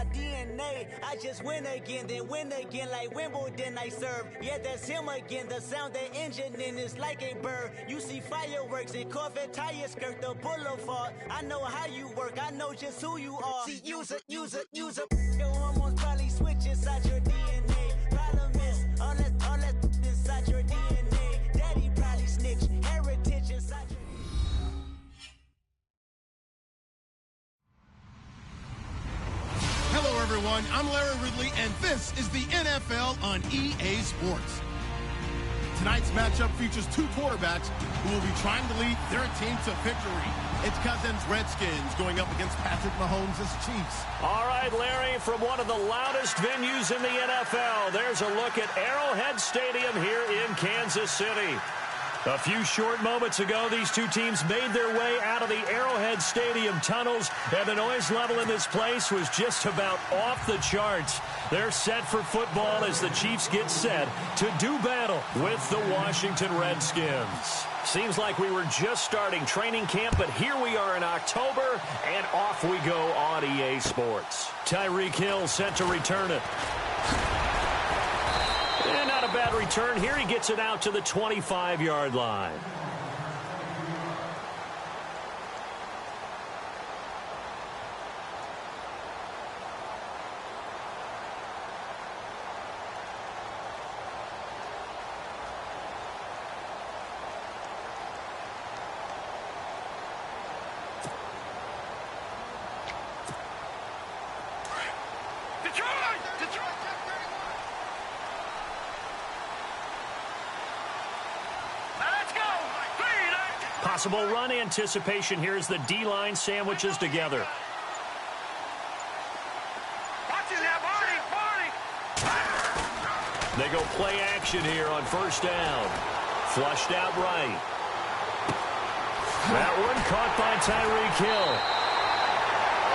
my DNA. I just win again, then win again like Wimbledon I serve. Yeah, that's him again. The sound that engine in is like a bird. You see fireworks and Corvette tires skirt the boulevard. I know how you work. I know just who you are. See, use your hormones probably switch inside your DNA. Problem is, all that inside your DNA. Daddy probably snitch. Heritage inside your... Hello, everyone. I'm Larry Ridley, and this is the NFL on EA Sports. Tonight's matchup features two quarterbacks who will be trying to lead their team to victory. It's Cousins' Redskins going up against Patrick Mahomes' Chiefs. All right, Larry, from one of the loudest venues in the NFL, there's a look at Arrowhead Stadium here in Kansas City. A few short moments ago, these two teams made their way out of the Arrowhead Stadium tunnels, and the noise level in this place was just about off the charts. They're set for football as the Chiefs get set to do battle with the Washington Redskins. Seems like we were just starting training camp, but here we are in October, and off we go on EA Sports. Tyreek Hill set to return it. And not a bad return here. He gets it out to the 25-yard line. Possible run anticipation here as the D-line sandwiches together. They go play action here on first down. Flushed out right. That one caught by Tyreek Hill.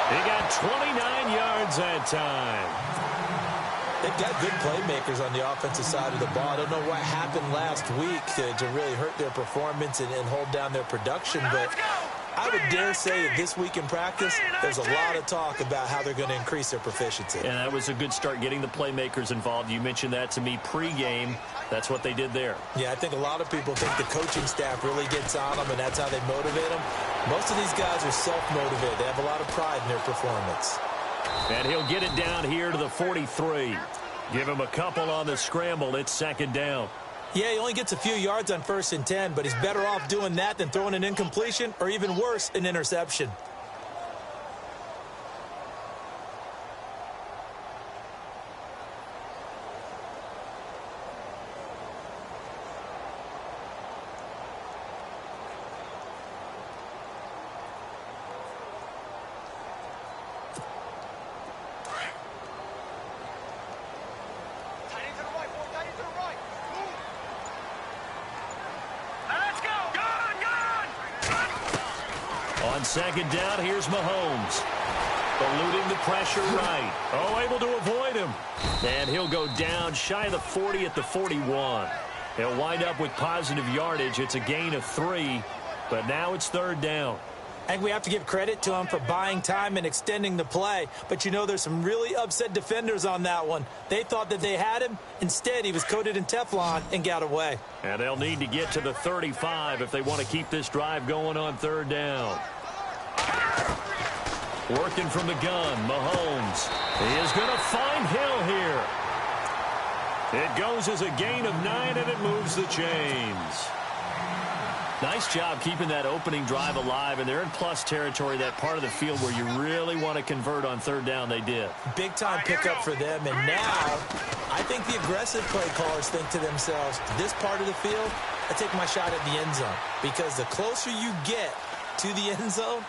He got 29 yards that time. They've got good playmakers on the offensive side of the ball. I don't know what happened last week to really hurt their performance and hold down their production, but I would dare say that this week in practice, there's a lot of talk about how they're going to increase their proficiency. And that was a good start getting the playmakers involved. You mentioned that to me pregame. That's what they did there. Yeah, I think a lot of people think the coaching staff really gets on them, and that's how they motivate them. Most of these guys are self-motivated. They have a lot of pride in their performance. And he'll get it down here to the 43. Give him a couple on the scramble. It's second down. Yeah, he only gets a few yards on 1st and 10, but he's better off doing that than throwing an incompletion or even worse, an interception. On second down, here's Mahomes. Eluding the pressure right. Oh, able to avoid him. And he'll go down shy of the 40 at the 41. He'll wind up with positive yardage. It's a gain of 3, but now it's third down. I think we have to give credit to him for buying time and extending the play. But, you know, there's some really upset defenders on that one. They thought that they had him. Instead, he was coated in Teflon and got away. And they'll need to get to the 35 if they want to keep this drive going on third down. Working from the gun, Mahomes. He is going to find Hill here. It goes as a gain of 9, and it moves the chains. Nice job keeping that opening drive alive, and they're in plus territory, that part of the field where you really want to convert on third down. They did. Big-time pickup for them, and now I think the aggressive play callers think to themselves, this part of the field, I take my shot at the end zone, because the closer you get to the end zone,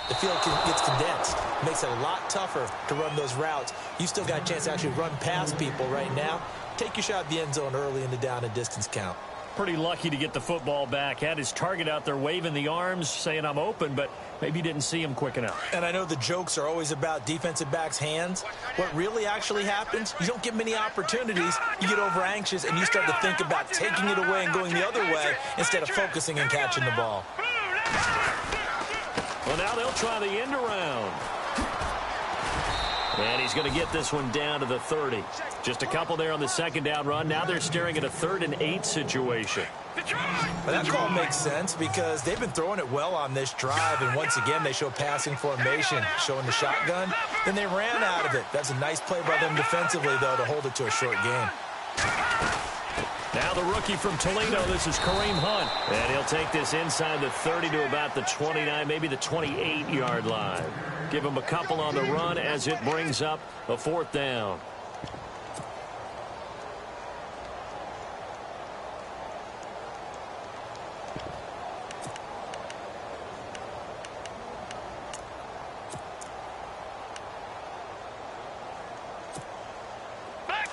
the field gets condensed. It makes it a lot tougher to run those routes. You still got a chance to actually run past people right now. Take your shot at the end zone early in the down and distance count. Pretty lucky to get the football back. Had his target out there waving the arms, saying I'm open, but maybe didn't see him quick enough. And I know the jokes are always about defensive backs' hands. What really actually happens, you don't get many opportunities. You get over anxious, and you start to think about taking it away and going the other way instead of focusing and catching the ball. Well, now they'll try the end around. And he's going to get this one down to the 30. Just a couple there on the second down run. Now they're staring at a 3rd and 8 situation. Well, that call makes sense because they've been throwing it well on this drive, and once again they show passing formation, showing the shotgun. Then they ran out of it. That's a nice play by them defensively, though, to hold it to a short game. Now the rookie from Toledo, this is Kareem Hunt. And he'll take this inside the 30 to about the 29, maybe the 28-yard line. Give him a couple on the run as it brings up a 4th down.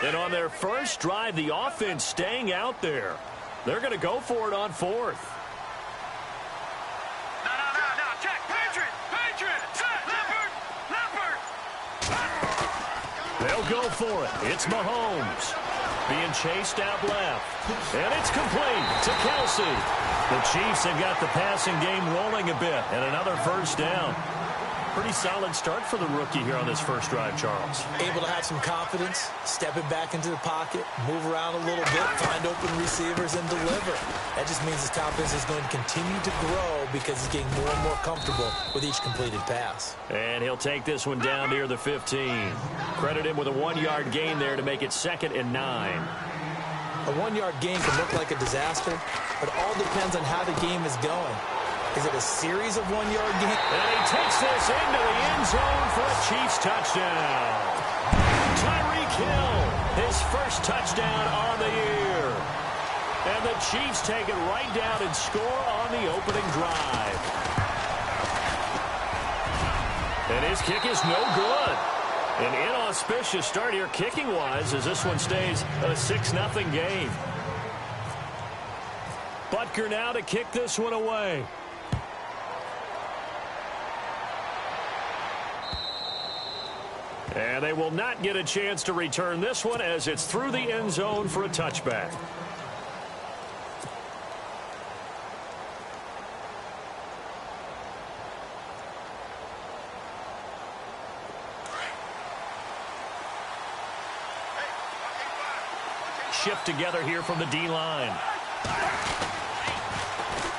And on their first drive, the offense staying out there. They're going to go for it on 4th. No, check. Patriot, set, Leopard. They'll go for it. It's Mahomes being chased out left. And it's complete to Kelsey. The Chiefs have got the passing game rolling a bit. And another first down. Pretty solid start for the rookie here on this first drive, Charles. Able to have some confidence, stepping back into the pocket, move around a little bit, find open receivers, and deliver. That just means his confidence is going to continue to grow because he's getting more and more comfortable with each completed pass. And he'll take this one down near the 15. Credit him with a 1-yard gain there to make it 2nd and 9. A 1-yard gain can look like a disaster, but it all depends on how the game is going. Is it a series of 1-yard gains? And he takes this into the end zone for a Chiefs touchdown. Tyreek Hill, his first touchdown on the year. And the Chiefs take it right down and score on the opening drive. And his kick is no good. An inauspicious start here kicking-wise as this one stays a 6-0 game. Butker now to kick this one away. And they will not get a chance to return this one as it's through the end zone for a touchback. Shift together here from the D-line.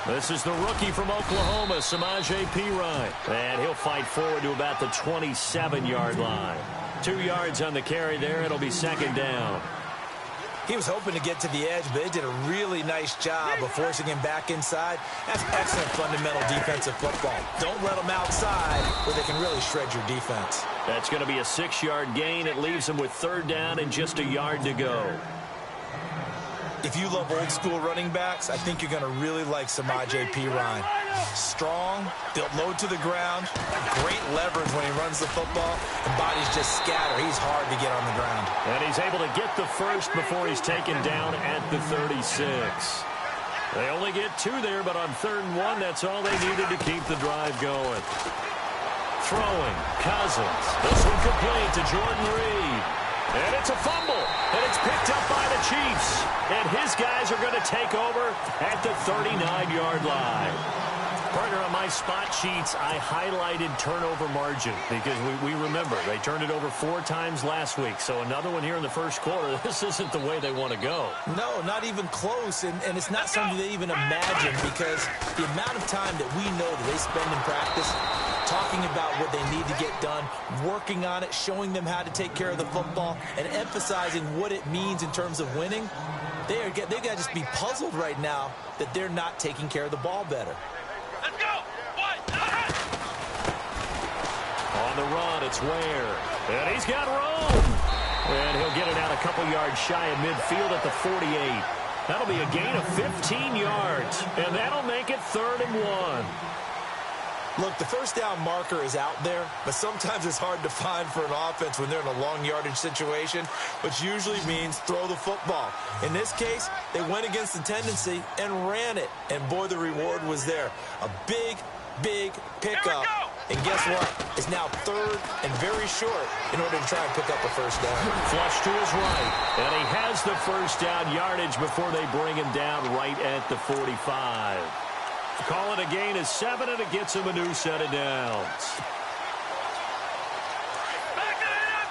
This is the rookie from Oklahoma, Samaje Perine. And he'll fight forward to about the 27-yard line. 2 yards on the carry there. It'll be 2nd down. He was hoping to get to the edge, but they did a really nice job of forcing him back inside. That's excellent fundamental defensive football. Don't let them outside where they can really shred your defense. That's going to be a 6-yard gain. It leaves them with 3rd down and just a yard to go. If you love old-school running backs, I think you're going to really like Samaje Perine. Strong, they'll load to the ground, great leverage when he runs the football, and bodies just scatter. He's hard to get on the ground. And he's able to get the first before he's taken down at the 36. They only get 2 there, but on 3rd and 1, that's all they needed to keep the drive going. Throwing, Cousins. This one complete to Jordan Reed. And it's a fumble, and it's picked up by the Chiefs. And his guys are going to take over at the 39-yard line. Partner, on my spot sheets, I highlighted turnover margin because we remember they turned it over 4 times last week. So another one here in the first quarter. This isn't the way they want to go. No, not even close. And it's not something they even imagine because the amount of time that we know that they spend in practice talking about what they need to get done, working on it, showing them how to take care of the football, and emphasizing what it means in terms of winning, they got to just be puzzled right now that they're not taking care of the ball better. Let's go! On the run, it's Ware. And he's got room. And he'll get it out a couple yards shy of midfield at the 48. That'll be a gain of 15 yards. And that'll make it 3rd and 1. Look, the first down marker is out there, but sometimes it's hard to find for an offense when they're in a long yardage situation, which usually means throw the football. In this case, they went against the tendency and ran it, and boy, the reward was there. A big, big pickup, and guess what? It's now 3rd and very short in order to try and pick up a first down. Flush to his right, and he has the first down yardage before they bring him down right at the 45. Call it a gain of 7, and it gets him a new set of downs. Back to the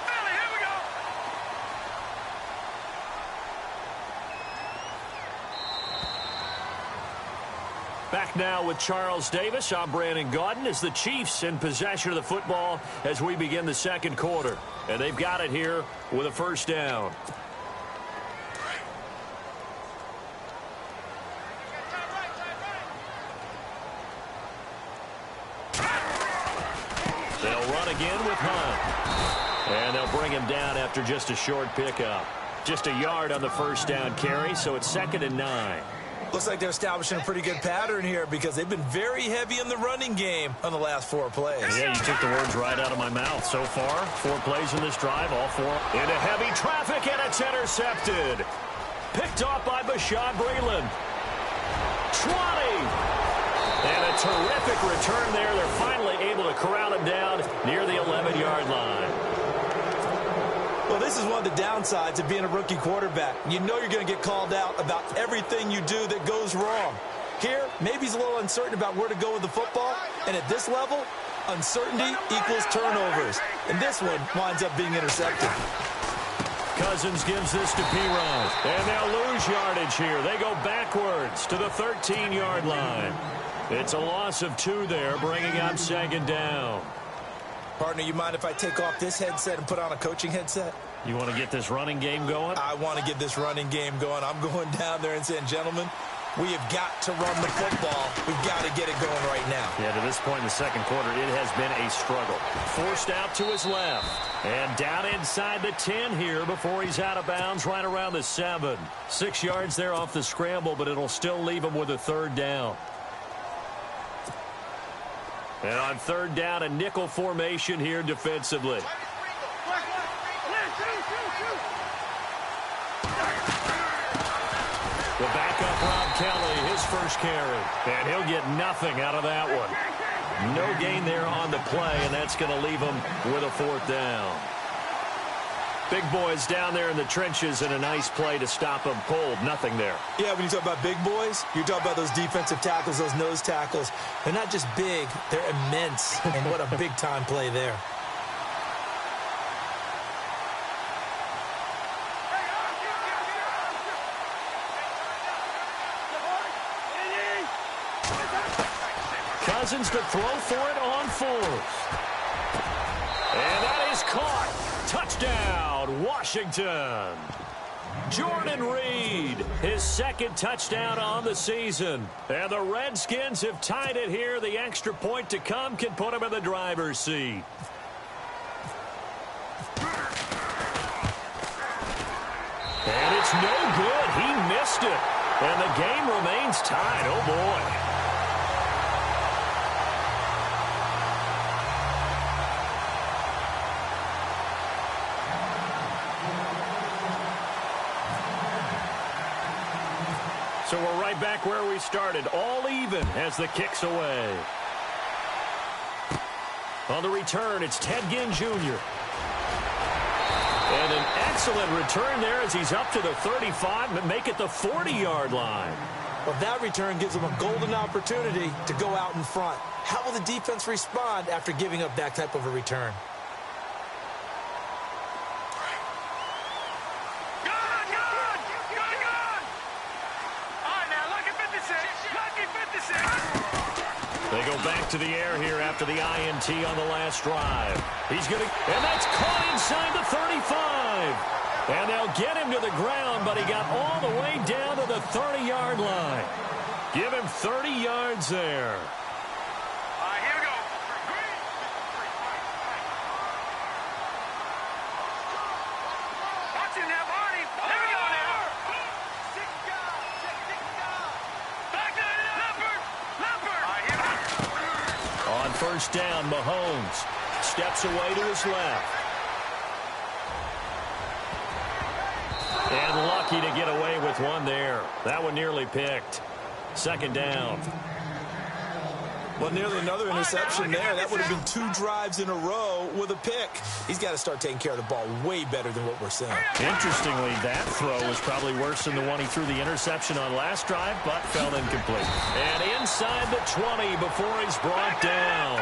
back now with Charles Davis. I'm Brandon Gaudin as the Chiefs in possession of the football as we begin the second quarter. And they've got it here with a first down. They'll run again with Hunt. And they'll bring him down after just a short pickup. Just a yard on the first down carry, so it's 2nd and 9. Looks like they're establishing a pretty good pattern here because they've been very heavy in the running game on the last 4 plays. Yeah, you took the words right out of my mouth. So far, 4 plays in this drive, all 4 into heavy traffic, and it's intercepted. Picked off by Bashaud Breeland. 20. And a terrific return there. They're finally able to corral him down near the 11-yard line. Well, this is one of the downsides of being a rookie quarterback. You know you're going to get called out about everything you do that goes wrong. Here, maybe he's a little uncertain about where to go with the football. And at this level, uncertainty equals turnovers. And this one winds up being intercepted. Cousins gives this to P-Rod. And they'll lose yardage here. They go backwards to the 13-yard line. It's a loss of 2 there, bringing up 2nd down. Partner, you mind if I take off this headset and put on a coaching headset? You want to get this running game going? I want to get this running game going. I'm going down there and saying, gentlemen, we have got to run the football. We've got to get it going right now. Yeah, to this point in the second quarter, it has been a struggle. Forced out to his left. And down inside the 10 here before he's out of bounds right around the 7. 6 yards there off the scramble, but it'll still leave him with a 3rd down. And on 3rd down, a nickel formation here defensively. The backup Rob Kelly, his first carry. And he'll get nothing out of that one. No gain there on the play, and that's going to leave him with a 4th down. Big boys down there in the trenches, and a nice play to stop them cold. Nothing there. Yeah, when you talk about big boys, you're talking about those defensive tackles, those nose tackles. They're not just big, they're immense. And what a big-time play there. Cousins to throw for it on 4th. And that is caught. Touchdown, Washington. Jordan Reed, his 2nd touchdown on the season. And the Redskins have tied it here. The extra point to come can put him in the driver's seat. And it's no good. He missed it. And the game remains tied. Oh, boy. So we're right back where we started, all even as the kick's away. On the return, it's Ted Ginn Jr. And an excellent return there as he's up to the 35, but make it the 40-yard line. Well, that return gives them a golden opportunity to go out in front. How will the defense respond after giving up that type of a return? They go back to the air here after the INT on the last drive. He's going to, and that's caught inside the 35. And they'll get him to the ground, but he got all the way down to the 30-yard line. Give him 30 yards there. Here we go. Watch him now, Barney. There we go now. Back to Leopard. On first down, Mahomes steps away to his left. And lucky to get away with one there. That one nearly picked. 2nd down. Well, nearly another interception there. That would have been 2 drives in a row with a pick. He's got to start taking care of the ball way better than what we're seeing. Interestingly, that throw was probably worse than the one he threw the interception on last drive, but fell incomplete. And inside the 20 before he's brought down.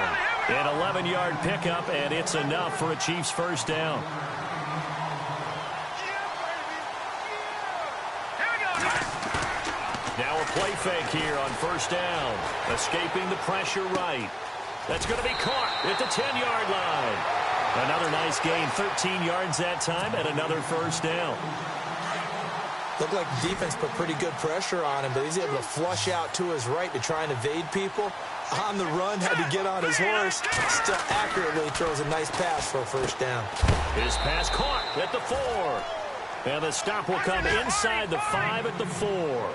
An 11-yard pickup, and it's enough for a Chiefs first down. Now a play fake here on first down. Escaping the pressure right. That's going to be caught at the 10-yard line. Another nice gain, 13 yards that time, and another first down. Looked like the defense put pretty good pressure on him, but he's able to flush out to his right to try and evade people. On the run, had to get on his horse. Still accurately throws a nice pass for a first down. His pass caught at the 4. And the stop will come inside the 5 at the 4.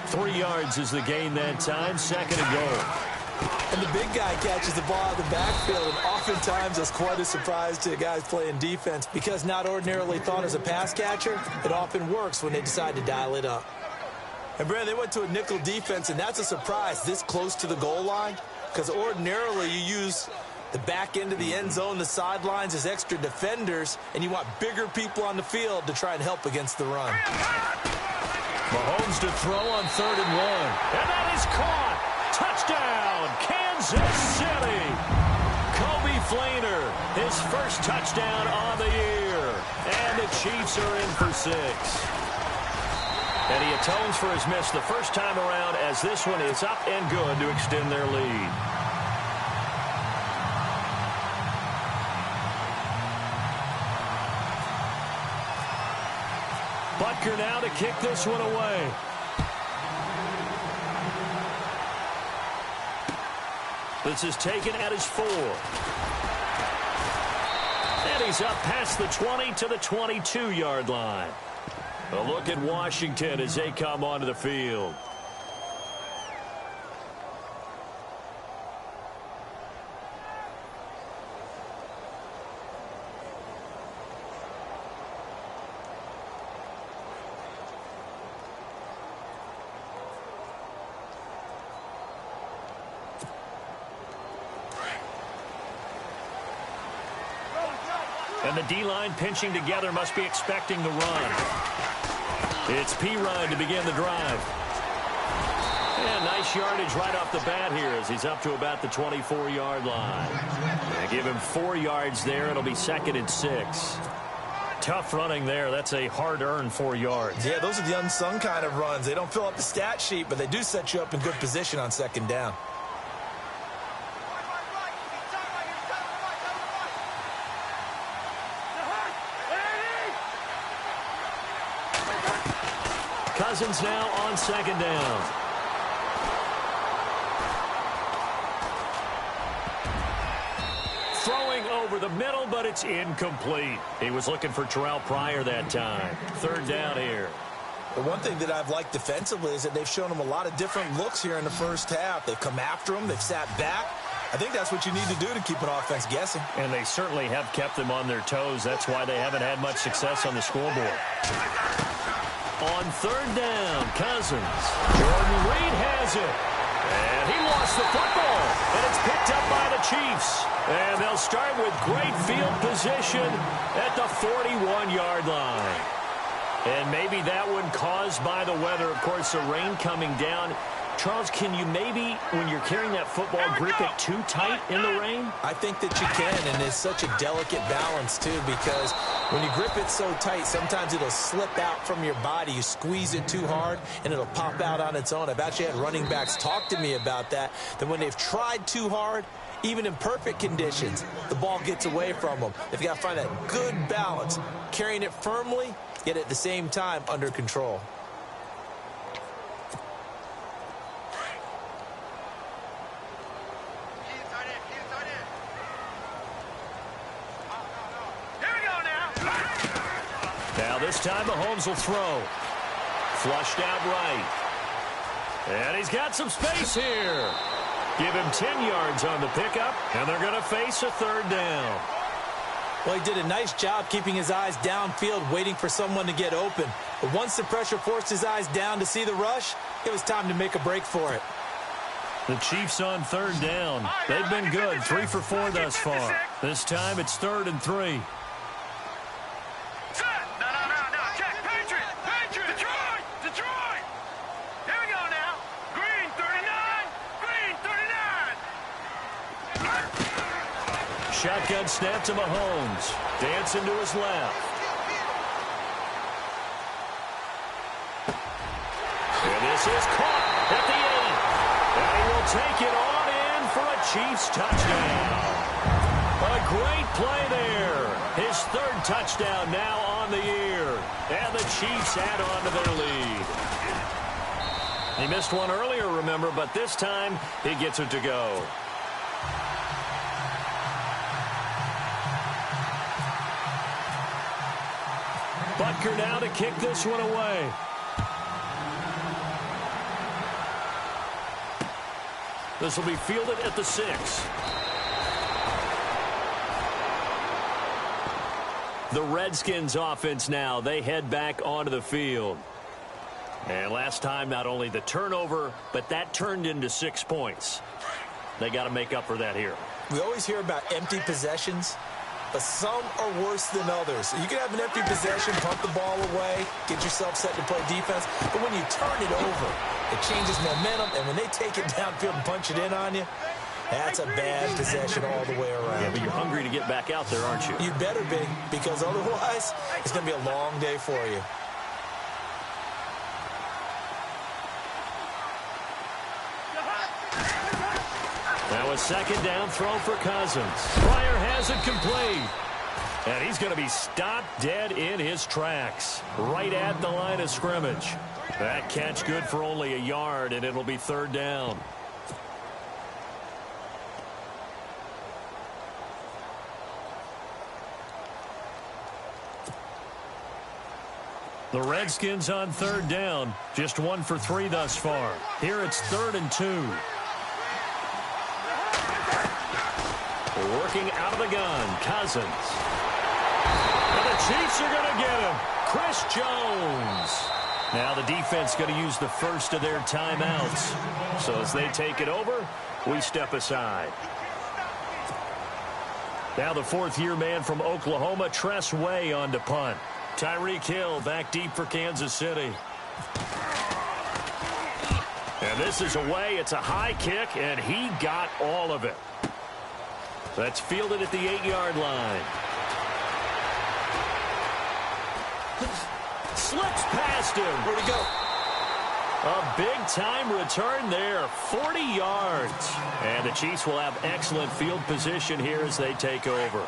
3 yards is the gain that time, second and goal. And the big guy catches the ball out of the backfield, and oftentimes it's quite a surprise to the guys playing defense because not ordinarily thought as a pass catcher, it often works when they decide to dial it up. And, Brad, they went to a nickel defense, and that's a surprise this close to the goal line because ordinarily you use the back end of the end zone, the sidelines as extra defenders, and you want bigger people on the field to try and help against the run. Mahomes to throw on 3rd and 1. And that is caught. Touchdown, Kansas City. Kobe Fleener, his first touchdown on the year. And the Chiefs are in for 6. And he atones for his miss the first time around as this one is up and good to extend their lead. Butker now to kick this one away. This is taken at his 4. And he's up past the 20 to the 22-yard line. A look at Washington as they come onto the field. And the D-line pinching together must be expecting the run. It's P-Ryan to begin the drive. And nice yardage right off the bat here as he's up to about the 24-yard line. And give him 4 yards there. It'll be 2nd and 6. Tough running there. That's a hard-earned 4 yards. Yeah, those are the unsung kind of runs. They don't fill up the stat sheet, but they do set you up in good position on 2nd down. Cousins now on 2nd down. Throwing over the middle, but it's incomplete. He was looking for Terrell Pryor that time. 3rd down here. The one thing that I've liked defensively is that they've shown him a lot of different looks here in the first half. They've come after him. They've sat back. I think that's what you need to do to keep an offense guessing. And they certainly have kept them on their toes. That's why they haven't had much success on the scoreboard. On 3rd down, Cousins. Jordan Reed has it. And he lost the football. And it's picked up by the Chiefs. And they'll start with great field position at the 41-yard line. And maybe that one caused by the weather. Of course, the rain coming down. Charles, can you maybe, when you're carrying that football, grip it too tight in the rain? I think that you can, and it's such a delicate balance, too, because when you grip it so tight, sometimes it'll slip out from your body. You squeeze it too hard, and it'll pop out on its own. I've actually had running backs talk to me about that when they've tried too hard, even in perfect conditions, the ball gets away from them. They've got to find that good balance, carrying it firmly, yet at the same time under control. Now this time Mahomes will throw. Flushed out right. And he's got some space here. Give him 10 yards on the pickup, and they're going to face a 3rd down. Well, he did a nice job keeping his eyes downfield, waiting for someone to get open. But once the pressure forced his eyes down to see the rush, it was time to make a break for it. The Chiefs on 3rd down. They've been good, 3 for 4 thus far. This time it's 3rd and 3. Shotgun snap to Mahomes. Dancing to his left. And this is caught. at the 8. And he will take it on in for a Chiefs touchdown. A great play there. His third touchdown now on the year. And the Chiefs add on to their lead. He missed one earlier, remember, but this time he gets it to go. Butker now to kick this one away. This will be fielded at the 6. The Redskins offense now. They head back onto the field. And last time, not only the turnover, but that turned into 6 points. They got to make up for that here. We always hear about empty possessions, but some are worse than others. You can have an empty possession, pump the ball away, get yourself set to play defense, but when you turn it over, it changes momentum, and when they take it downfield and punch it in on you, that's a bad possession all the way around. Yeah, but you're hungry to get back out there, aren't you? You better be, because otherwise, it's going to be a long day for you. Now a second down throw for Cousins. Pryor has it complete. And he's going to be stopped dead in his tracks. Right at the line of scrimmage. That catch good for only a yard, and it'll be third down. The Redskins on third down. Just 1 for 3 thus far. Here it's 3rd and 2. Working out of the gun, Cousins. And the Chiefs are going to get him. Chris Jones. Now the defense going to use the first of their timeouts. So as they take it over, we step aside. Now the fourth-year man from Oklahoma, Tress Way, on to punt. Tyreek Hill back deep for Kansas City. And this is away. It's a high kick, and he got all of it. That's fielded at the 8-yard line. Slips past him. Where'd he go? A big-time return there, 40 yards. And the Chiefs will have excellent field position here as they take over.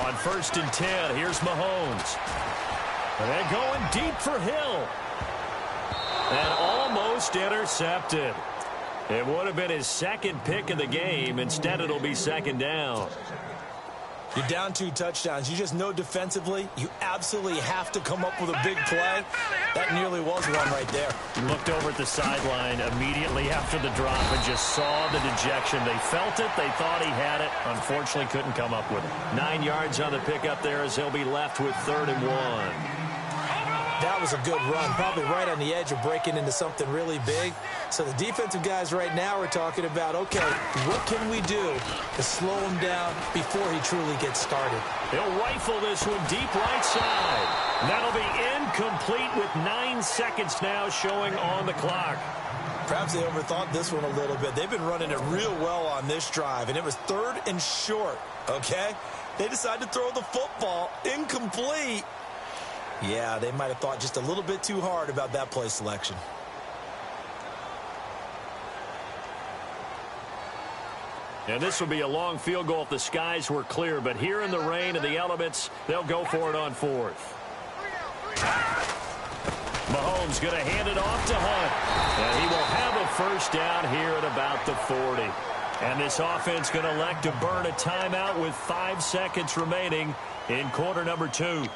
On 1st and 10, here's Mahomes. And then going deep for Hill. And almost intercepted. It would have been his second pick of the game. Instead, it'll be second down. You're down 2 touchdowns. You just know defensively you absolutely have to come up with a big play. That nearly was one right there. Looked over at the sideline immediately after the drop and just saw the dejection. They felt it. They thought he had it. Unfortunately, couldn't come up with it. 9 yards on the pickup there as he'll be left with 3rd and 1. That was a good run, probably right on the edge of breaking into something really big. So the defensive guys right now are talking about, okay, what can we do to slow him down before he truly gets started? He'll rifle this one deep right side. That'll be incomplete with 9 seconds now showing on the clock. Perhaps they overthought this one a little bit. They've been running it real well on this drive, and it was 3rd and short, okay? They decided to throw the football incomplete. Yeah, they might have thought just a little bit too hard about that play selection. And this would be a long field goal if the skies were clear, but here in the rain and the elements, they'll go for it on 4th. Mahomes going to hand it off to Hunt. And he will have a first down here at about the 40. And this offense going to elect to burn a timeout with 5 seconds remaining in quarter number 2.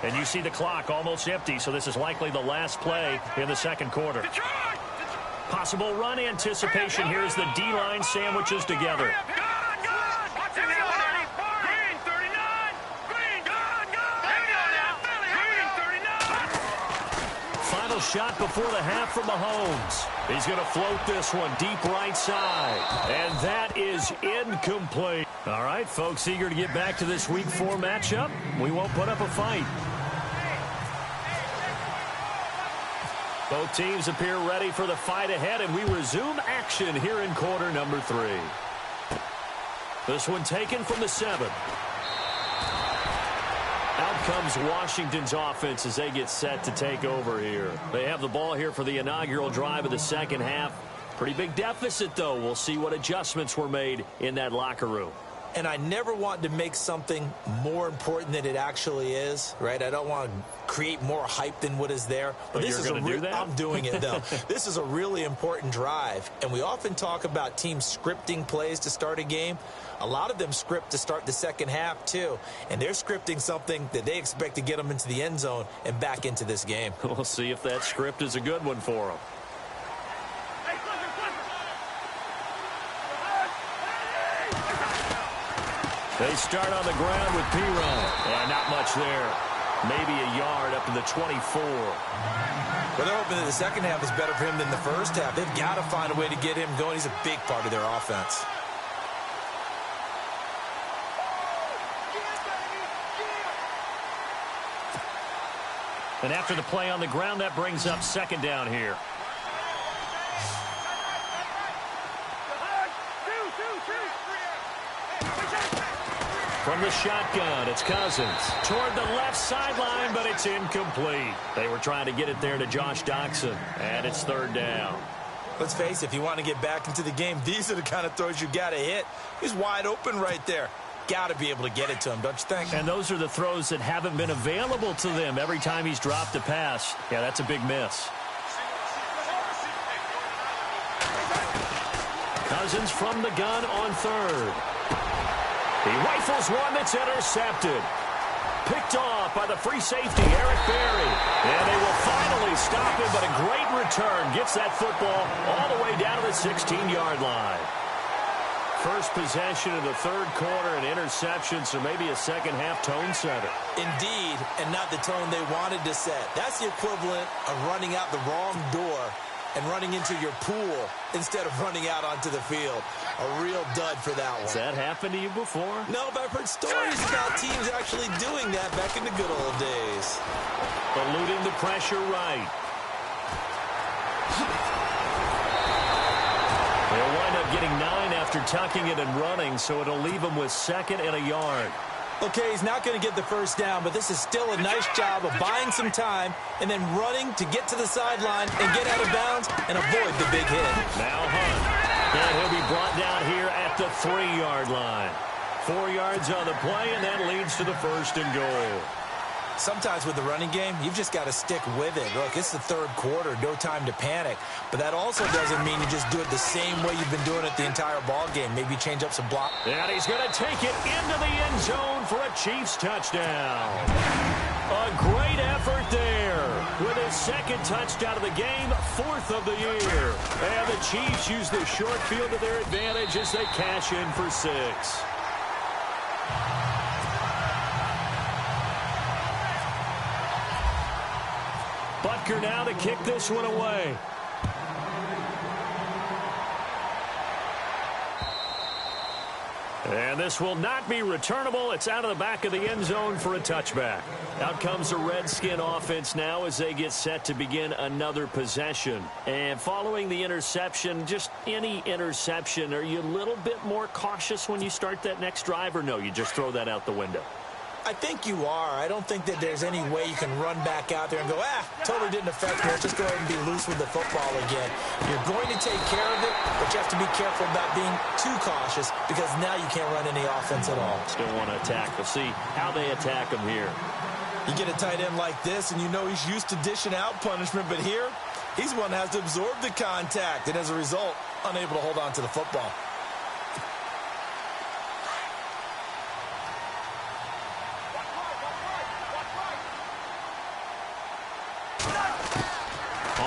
And you see the clock almost empty, so this is likely the last play in the second quarter. Possible run anticipation here as the D-line sandwiches together. Final shot before the half from Mahomes. He's going to float this one deep right side. And that is incomplete. All right, folks, eager to get back to this Week 4 matchup. We won't put up a fight. Both teams appear ready for the fight ahead, and we resume action here in quarter number 3. This one taken from the 7. Out comes Washington's offense as they get set to take over here. They have the ball here for the inaugural drive of the second half. Pretty big deficit, though. We'll see what adjustments were made in that locker room. And I never want to make something more important than it actually is, right? I don't want to create more hype than what is there. But this is going to do that? I'm doing it, though. This is a really important drive. And we often talk about teams scripting plays to start a game. A lot of them script to start the second half, too. And they're scripting something that they expect to get them into the end zone and back into this game. We'll see if that script is a good one for them. They start on the ground with P-Run. And not much there. Maybe a yard up to the 24. Well, they're hoping that the second half is better for him than the first half. They've got to find a way to get him going. He's a big part of their offense. And after the play on the ground, that brings up second down here. From the shotgun, it's Cousins. Toward the left sideline, but it's incomplete. They were trying to get it there to Josh Doxson, and it's third down. Let's face it, if you want to get back into the game, these are the kind of throws you got to hit. He's wide open right there. Got to be able to get it to him, don't you think? And those are the throws that haven't been available to them every time he's dropped a pass. Yeah, that's a big miss. Cousins from the gun on third. He rifles one that's intercepted. Picked off by the free safety, Eric Berry. And they will finally stop him, but a great return. Gets that football all the way down to the 16-yard line. First possession of the third quarter, an interception, so maybe a second-half tone setter. Indeed, and not the tone they wanted to set. That's the equivalent of running out the wrong door and running into your pool instead of running out onto the field. A real dud for that one. Has that happened to you before? No, but I've heard stories about teams actually doing that back in the good old days. Eluding the pressure right. They'll wind up getting 9 after tucking it and running, so it'll leave them with second and a yard. Okay, he's not going to get the first down, but this is still a nice job of buying some time and then running to get to the sideline and get out of bounds and avoid the big hit. Now Hunt. And he'll be brought down here at the 3-yard line. 4 yards on the play, and that leads to the first and goal. Sometimes with the running game, you've just got to stick with it. Look, it's the third quarter, no time to panic. But that also doesn't mean you just do it the same way you've been doing it the entire ball game. Maybe change up some block. And he's going to take it into the end zone for a Chiefs touchdown. A great effort there. With his second touchdown of the game, 4th of the year. And the Chiefs use the short field to their advantage as they cash in for 6. Butker now to kick this one away. And this will not be returnable. It's out of the back of the end zone for a touchback. Out comes the Redskin offense now as they get set to begin another possession. And following the interception, just any interception, are you a little bit more cautious when you start that next drive, or no, you just throw that out the window? I think you are. I don't think that there's any way you can run back out there and go, totally didn't affect me. Let's just go ahead and be loose with the football again. You're going to take care of it, but you have to be careful about being too cautious because now you can't run any offense at all. Still want to attack. We'll see how they attack him here. You get a tight end like this, and you know he's used to dishing out punishment, but here, he's one that has to absorb the contact, and as a result, unable to hold on to the football.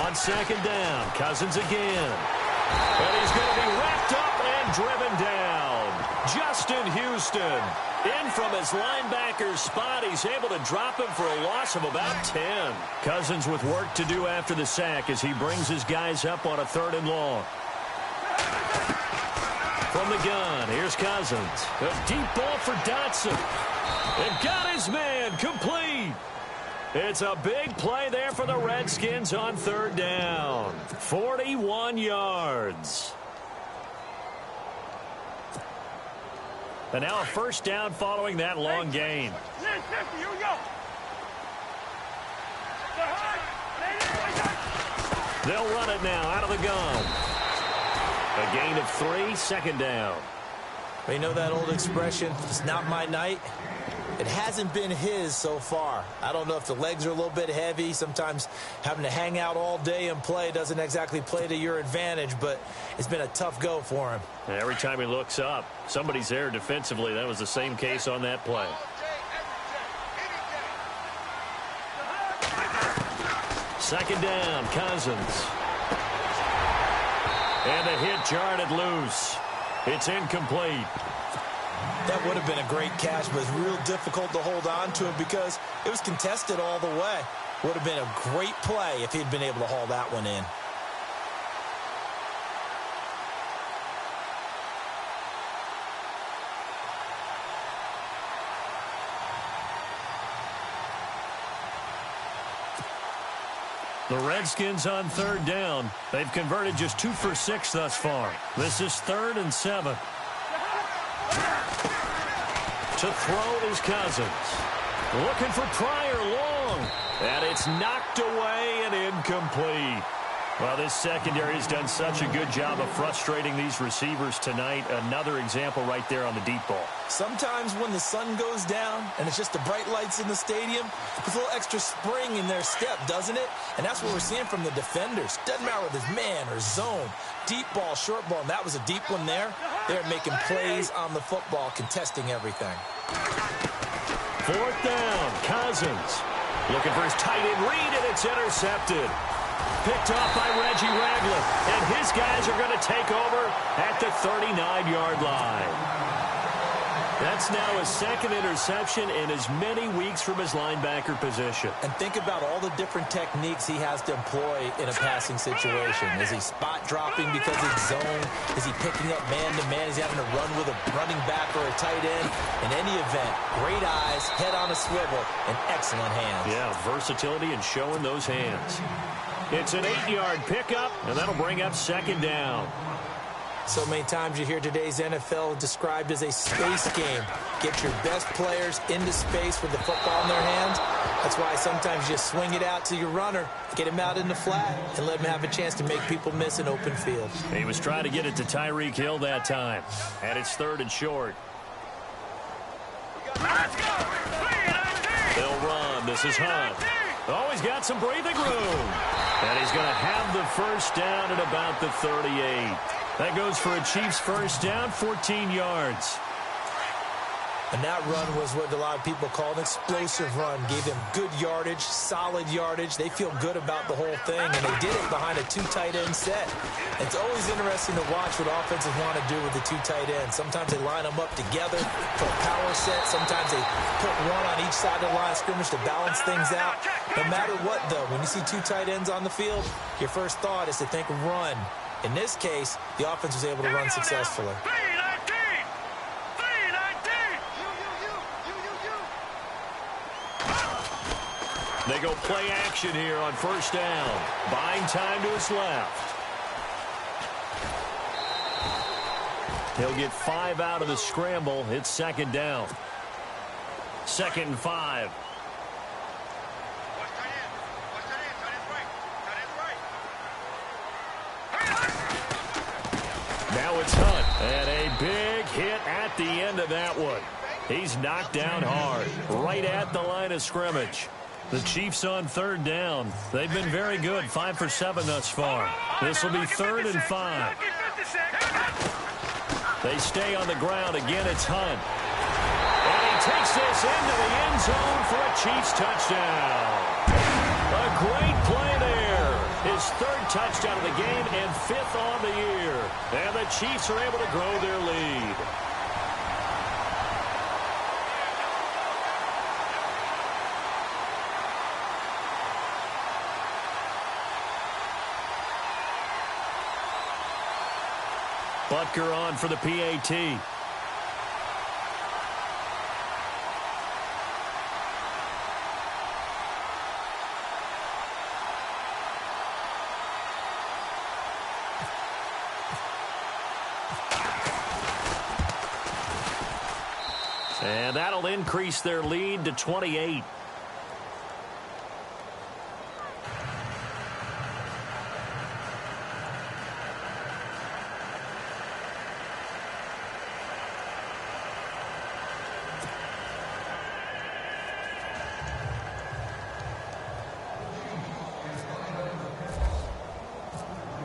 On second down, Cousins again. And he's going to be wrapped up and driven down. Justin Houston in from his linebacker's spot. He's able to drop him for a loss of about 10. Cousins with work to do after the sack as he brings his guys up on a 3rd and long. From the gun, here's Cousins. A deep ball for Dotson. And got his man complete. It's a big play there for the Redskins on 3rd down. 41 yards. And now a first down following that long gain. Here we go. They'll run it now out of the gun. A gain of 3, second down. Well, you know that old expression, it's not my night? It hasn't been his so far. I don't know if the legs are a little bit heavy. Sometimes having to hang out all day and play doesn't exactly play to your advantage, but it's been a tough go for him. And every time he looks up, somebody's there defensively. That was the same case on that play. Second down, Cousins. And the hit jarred it loose. It's incomplete. That would have been a great catch, but it's real difficult to hold on to it because it was contested all the way. Would have been a great play if he'd been able to haul that one in. The Redskins on third down. They've converted just 2 for 6 thus far. This is 3rd and 7. To throw is Cousins. Looking for Pryor long. And it's knocked away and incomplete. Well, this secondary has done such a good job of frustrating these receivers tonight. Another example right there on the deep ball. Sometimes when the sun goes down and it's just the bright lights in the stadium, there's a little extra spring in their step, doesn't it? And that's what we're seeing from the defenders. Doesn't matter whether it's man or zone, deep ball, short ball, and that was a deep one there. They're making plays on the football, contesting everything. 4th down, Cousins. Looking for his tight end read, and it's intercepted. Picked off by Reggie Ragland, and his guys are going to take over at the 39-yard line. That's now his 2nd interception in as many weeks from his linebacker position. And think about all the different techniques he has to employ in a passing situation. Is he spot dropping because it's zone? Is he picking up man-to-man? Is he having to run with a running back or a tight end? In any event, great eyes, head on a swivel, and excellent hands. Yeah, versatility and showing those hands. It's an 8-yard pickup, and that'll bring up 2nd down. So many times you hear today's NFL described as a space game. Get your best players into space with the football in their hands. That's why sometimes you swing it out to your runner, get him out in the flat, and let him have a chance to make people miss an open field. He was trying to get it to Tyreek Hill that time. And it's 3rd and short. They'll run. This is Hunt. Oh, he's got some breathing room. And he's going to have the first down at about the 38. That goes for a Chiefs first down, 14 yards. And that run was what a lot of people call an explosive run. Gave them good yardage, solid yardage. They feel good about the whole thing, and they did it behind a 2 tight end set. It's always interesting to watch what offenses want to do with the 2 tight ends. Sometimes they line them up together for a power set. Sometimes they put one on each side of the line of scrimmage to balance things out. No matter what, though, when you see 2 tight ends on the field, your first thought is to think run. In this case, the offense was able to run successfully. They go play action here on first down. Buying time to his left. He'll get 5 out of the scramble. It's 2nd down. 2nd and 5. Now it's Hunt. And a big hit at the end of that one. He's knocked down hard. Right at the line of scrimmage. The Chiefs on 3rd down. They've been very good. 5 for 7 thus far. This will be 3rd and 5. They stay on the ground. Again, it's Hunt. And he takes this into the end zone for a Chiefs touchdown. A great play there. His 3rd touchdown of the game and 5th on the year. And the Chiefs are able to grow their lead. Butker on for the PAT. And that'll increase their lead to 28.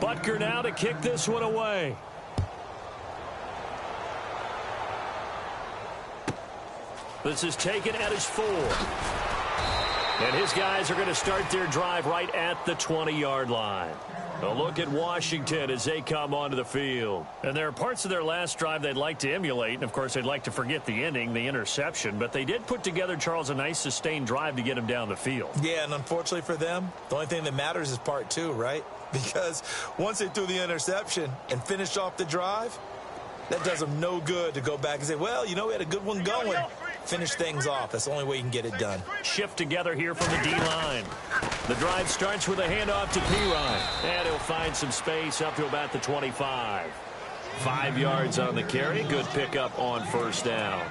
Butker now to kick this one away. This is taken at his 4. And his guys are going to start their drive right at the 20-yard line. A look at Washington as they come onto the field. And there are parts of their last drive they'd like to emulate. And, of course, they'd like to forget the ending, the interception. But they did put together, Charles, a nice sustained drive to get him down the field. Yeah, and unfortunately for them, the only thing that matters is part 2, right? Because once they threw the interception and finished off the drive, that does them no good to go back and say, well, you know, we had a good one going. Finish things off. That's the only way you can get it done. Shift together here from the D-line. The drive starts with a handoff to P-Ryan. And he'll find some space up to about the 25. 5 yards on the carry. Good pickup on first down.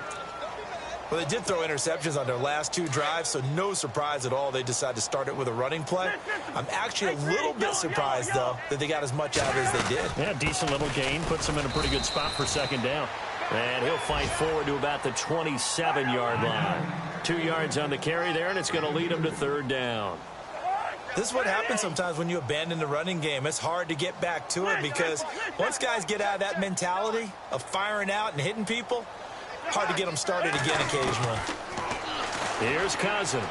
Well, they did throw interceptions on their last 2 drives, so no surprise at all they decided to start it with a running play. I'm actually a little bit surprised, though, that they got as much out of it as they did. Yeah, decent little gain. Puts them in a pretty good spot for second down. And he'll fight forward to about the 27-yard line. 2 yards on the carry there, and it's going to lead him to third down. This is what happens sometimes when you abandon the running game. It's hard to get back to it because once guys get out of that mentality of firing out and hitting people, hard to get them started again occasionally. Here's Cousins.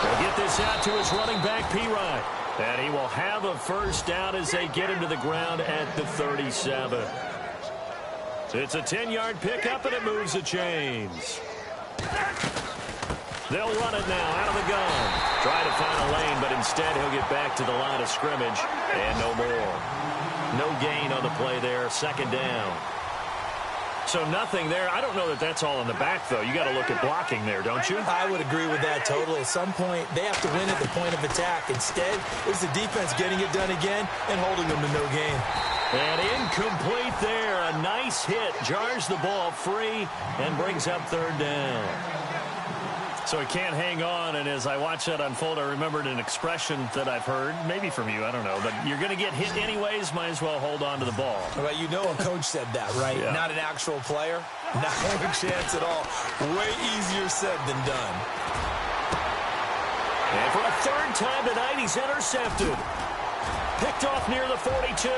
He'll get this out to his running back, P-Ryan. And he will have a first down as they get him to the ground at the 37. It's a 10-yard pickup, and it moves the chains. They'll run it now out of the gun. Try to find a lane, but instead he'll get back to the line of scrimmage, and no more. No gain on the play there, second down. So nothing there. I don't know that that's all in the back, though. You got to look at blocking there, don't you? I would agree with that totally. At some point, they have to win at the point of attack. Instead, it's the defense getting it done again and holding them to no gain. And incomplete there. A nice hit. Jars the ball free and brings up third down. So he can't hang on, and as I watch that unfold, I remembered an expression that I've heard, maybe from you, I don't know, but you're going to get hit anyways, might as well hold on to the ball. Well, you know a coach said that, right? Yeah. Not an actual player. Not a chance at all. Way easier said than done. And for a third time tonight, he's intercepted. Picked off near the 42.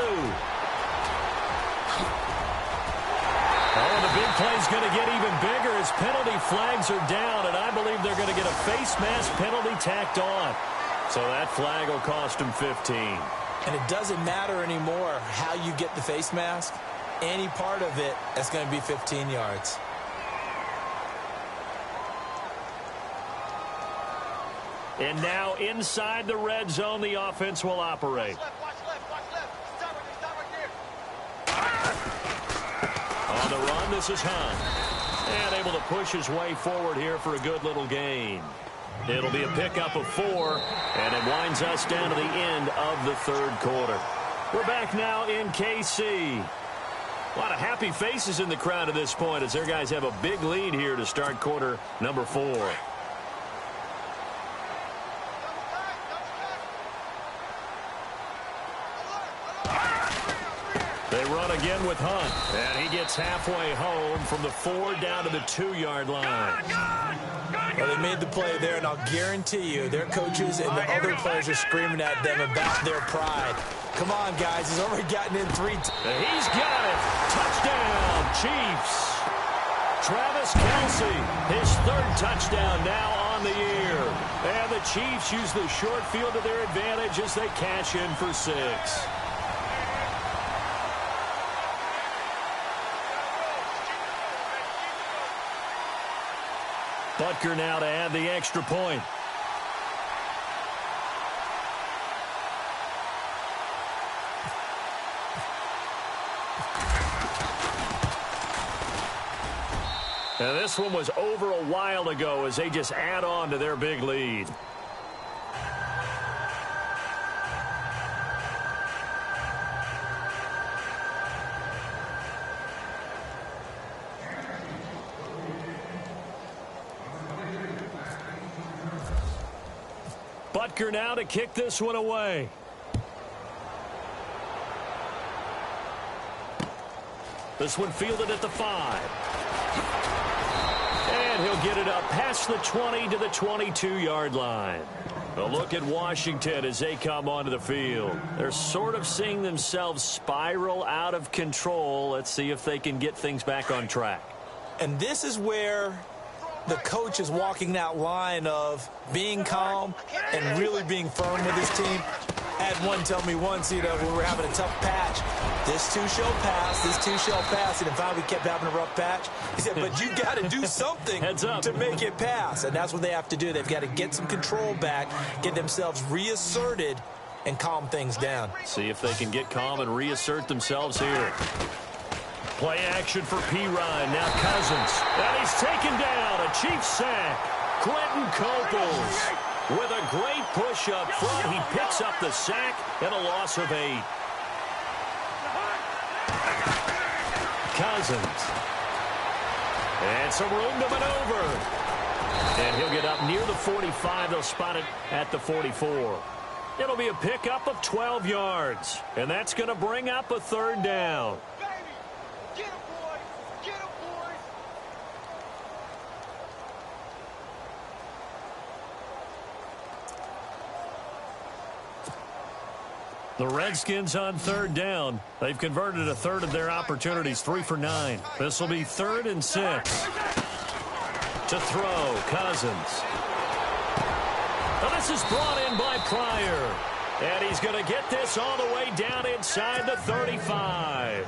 Oh, the big play's going to get even bigger as penalty flags are down, and I believe they're going to get a face mask penalty tacked on. So that flag will cost him 15. And it doesn't matter anymore how you get the face mask. Any part of it, that's going to be 15 yards. And now inside the red zone, the offense will operate. On the run, this is Hunt. And able to push his way forward here for a good little gain. It'll be a pickup of 4, and it winds us down to the end of the third quarter. We're back now in KC. A lot of happy faces in the crowd at this point as their guys have a big lead here to start quarter number 4. They run again with Hunt, and he gets halfway home from the 4 down to the 2-yard line. Well, they made the play there, and I'll guarantee you their coaches and the other players are screaming at them about their pride. Come on, guys. He's already gotten in 3 times. He's got it. Touchdown, Chiefs. Travis Kelce, his 3rd touchdown now on the year. And the Chiefs use the short field to their advantage as they cash in for 6. Butker now to add the extra point. Now this one was over a while ago as they just add on to their big lead. Butker now to kick this one away. This one fielded at the 5. And he'll get it up past the 20 to the 22-yard line. A look at Washington as they come onto the field. They're sort of seeing themselves spiral out of control. Let's see if they can get things back on track. And this is where the coach is walking that line of being calm and really being firm with his team. I had one tell me once, when we were having a tough patch, this too shall pass, this too shall pass, and if finally we kept having a rough patch, he said, but you got to do something to make it pass, and that's what they have to do. They've got to get some control back, get themselves reasserted, and calm things down. See if they can get calm and reassert themselves here. Play action for Pirine. Now Cousins. And he's taken down. A Chiefs sack. Quentin Coples with a great push up front. He picks up the sack and a loss of 8. Cousins. And some room to maneuver. And he'll get up near the 45. They'll spot it at the 44. It'll be a pickup of 12 yards. And that's going to bring up a 3rd down. The Redskins on 3rd down. They've converted a third of their opportunities, 3 for 9. This will be 3rd and 6. To throw, Cousins. Now this is brought in by Pryor. And he's going to get this all the way down inside the 35.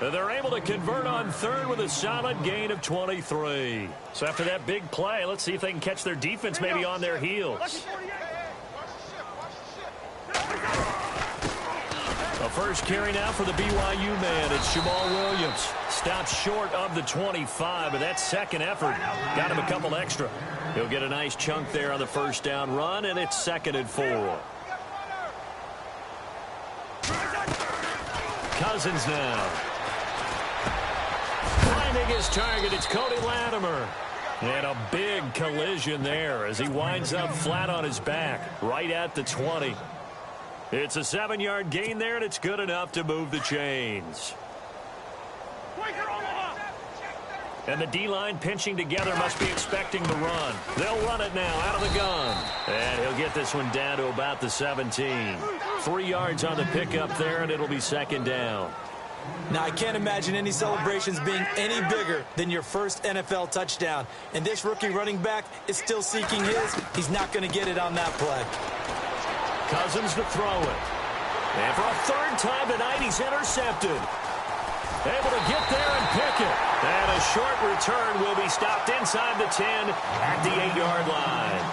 And they're able to convert on 3rd with a solid gain of 23. So after that big play, let's see if they can catch their defense maybe on their heels. A first carry now for the BYU man. It's Jamal Williams. Stops short of the 25, but that second effort got him a couple extra. He'll get a nice chunk there on the first down run, and it's 2nd and 4. Cousins now. Finding his target, it's Cody Latimer. And a big collision there as he winds up flat on his back, right at the 20. It's a 7-yard gain there, and it's good enough to move the chains. And the D-line pinching together must be expecting the run. They'll run it now out of the gun. And he'll get this one down to about the 17. 3 yards on the pickup there, and it'll be 2nd down. Now, I can't imagine any celebrations being any bigger than your first NFL touchdown. And this rookie running back is still seeking his. He's not going to get it on that play. Cousins to throw it. And for a 3rd time tonight, he's intercepted. Able to get there and pick it. And a short return will be stopped inside the 10 at the 8-yard line.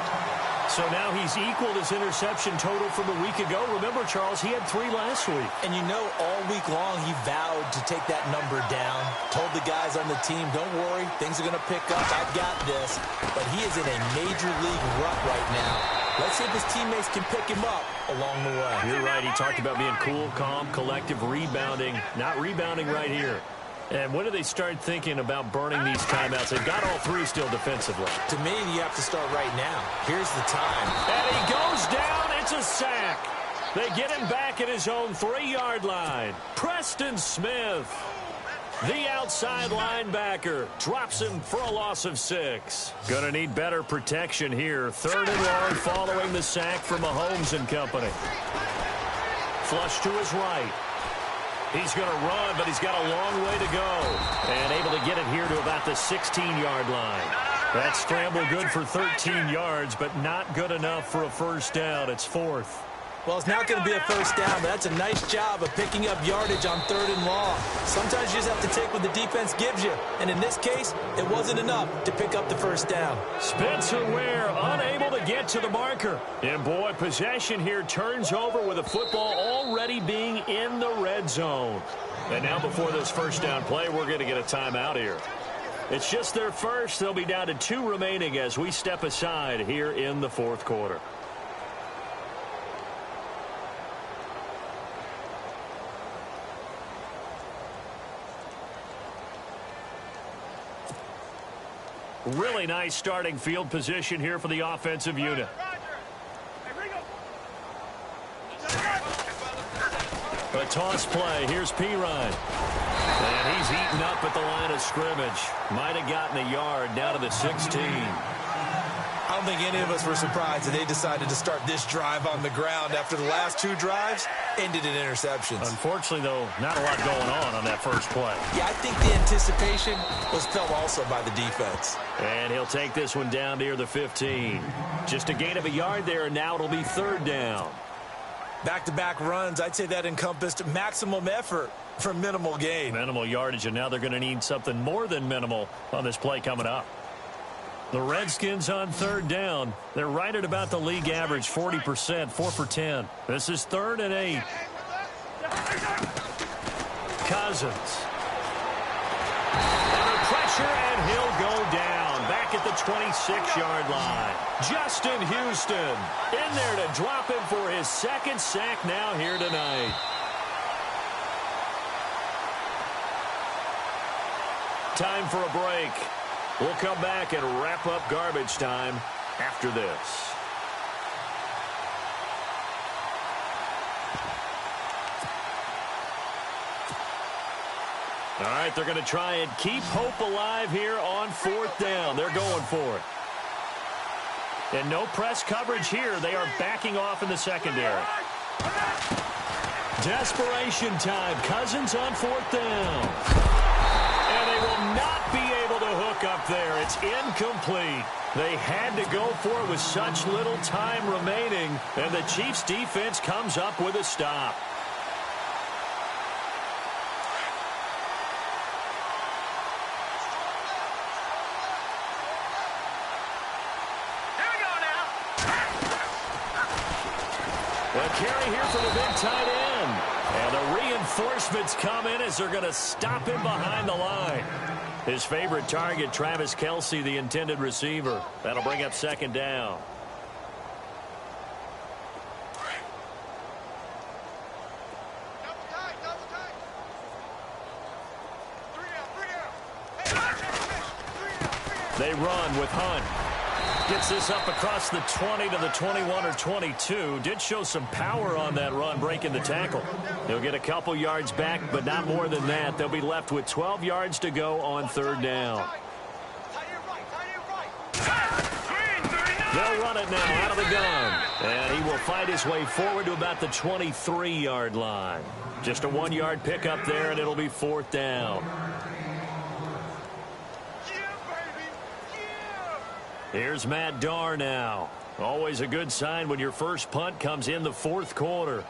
So now he's equaled his interception total from a week ago. Remember, Charles, he had 3 last week. And you know, all week long he vowed to take that number down. Told the guys on the team, don't worry, things are going to pick up. I've got this. But he is in a major league rut right now. Let's see if his teammates can pick him up along the way. You're right. He talked about being cool, calm, collective, rebounding. Not rebounding right here. And when do they start thinking about burning these timeouts? They've got all 3 still defensively. To me, you have to start right now. Here's the time. And he goes down. It's a sack. They get him back at his own 3-yard line. Preston Smith, the outside linebacker, drops him for a loss of 6. Going to need better protection here. 3rd and long following the sack from Mahomes and company. Flush to his right. He's going to run, but he's got a long way to go. And able to get it here to about the 16-yard line. That scramble good for 13 yards, but not good enough for a first down. It's 4th. Well, it's not going to be a first down, but that's a nice job of picking up yardage on 3rd and long. Sometimes you just have to take what the defense gives you. And in this case, it wasn't enough to pick up the first down. Spencer Ware unable to get to the marker. And, boy, possession here turns over with the football already being in the red zone. And now before this first down play, we're going to get a timeout here. It's just their first. They'll be down to 2 remaining as we step aside here in the 4th quarter. Really nice starting field position here for the offensive unit. A toss play. Here's Pirine. And he's eaten up at the line of scrimmage. Might have gotten a yard down to the 16. I don't think any of us were surprised that they decided to start this drive on the ground after the last 2 drives ended in interceptions. Unfortunately, though, not a lot going on that first play. Yeah, I think the anticipation was felt also by the defense. And he'll take this one down near the 15. Just a gain of a yard there, and now it'll be 3rd down. Back-to-back runs, I'd say that encompassed maximum effort for minimal gain. Minimal yardage, and now they're going to need something more than minimal on this play coming up. The Redskins on 3rd down. They're right at about the league average, 40%, 4 for 10. This is 3rd and 8. Cousins. Under pressure, and he'll go down. Back at the 26-yard line. Justin Houston in there to drop him for his 2nd sack now here tonight. Time for a break. We'll come back and wrap up garbage time after this. All right, they're going to try and keep hope alive here on 4th down. They're going for it. And no press coverage here. They are backing off in the secondary. Desperation time. Cousins on 4th down. And they will not be able to hook up there. It's incomplete. They had to go for it with such little time remaining, and the Chiefs' defense comes up with a stop. Here we go now. A carry here for the big tight end. And the reinforcements come in as they're going to stop him behind the line. His favorite target, Travis Kelce, the intended receiver. That'll bring up 2nd down. They run with Hunt. Gets this up across the 20 to the 21 or 22. Did show some power on that run, breaking the tackle. He'll get a couple yards back, but not more than that. They'll be left with 12 yards to go on 3rd down. They'll run it now out of the gun. And he will fight his way forward to about the 23-yard line. Just a 1-yard pickup there, and it'll be 4th down. Here's Matt Darr now. Always a good sign when your first punt comes in the 4th quarter.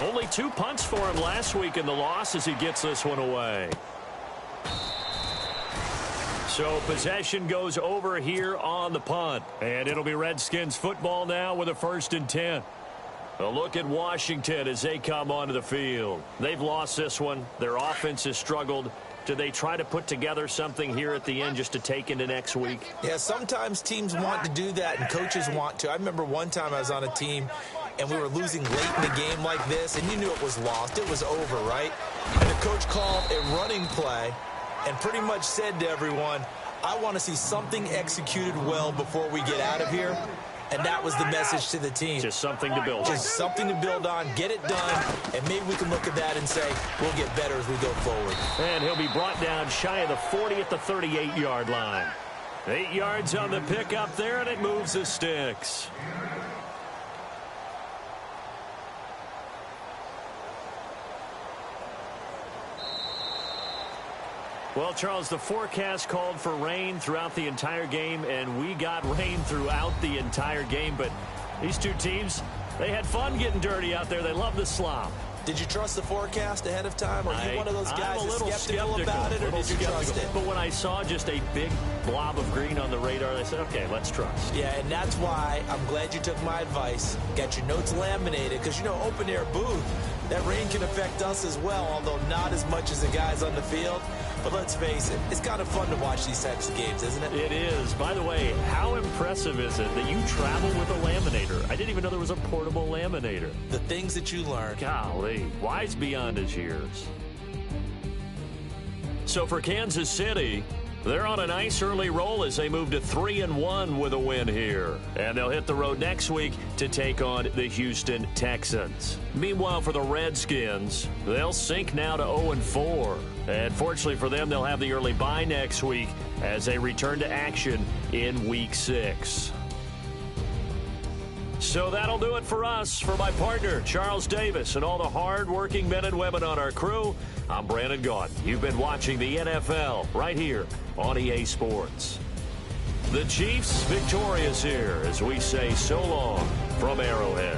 Only 2 punts for him last week in the loss as he gets this one away. So possession goes over here on the punt. And it'll be Redskins football now with a 1st and 10. A look at Washington as they come onto the field. They've lost this one. Their offense has struggled. Do they try to put together something here at the end just to take into next week? Yeah, sometimes teams want to do that and coaches want to. I remember one time I was on a team and we were losing late in the game like this, and you knew it was lost. It was over, right? And the coach called a running play and pretty much said to everyone, I want to see something executed well before we get out of here. And that was the message to the team. Just something to build on. Just something to build on, get it done, and maybe we can look at that and say, we'll get better as we go forward. And he'll be brought down shy of the 40 at the 38-yard line. 8 yards on the pickup there, and it moves the sticks. Well, Charles, the forecast called for rain throughout the entire game, and we got rain throughout the entire game. But these two teams, they had fun getting dirty out there. They love the slop. Did you trust the forecast ahead of time? Are you one of those guys that's skeptical about it, or did you trust it? But when I saw just a big blob of green on the radar, I said, okay, let's trust. Yeah, and that's why I'm glad you took my advice. Got your notes laminated, because, you know, open-air booth, That rain can affect us as well, although not as much as the guys on the field. But let's face it, it's kind of fun to watch these types of games, isn't it? It is. By the way, how impressive is it that you travel with a laminator? I didn't even know there was a portable laminator. The things that you learn. Golly, wise beyond his years. So for Kansas City, they're on a nice early roll as they move to 3-1 with a win here. And they'll hit the road next week to take on the Houston Texans. Meanwhile, for the Redskins, they'll sink now to 0-4. And fortunately for them, they'll have the early bye next week as they return to action in Week 6. So that'll do it for us. For my partner, Charles Davis, and all the hard-working men and women on our crew, I'm Brandon Gaudin. You've been watching the NFL right here on EA Sports. The Chiefs victorious here as we say so long from Arrowhead.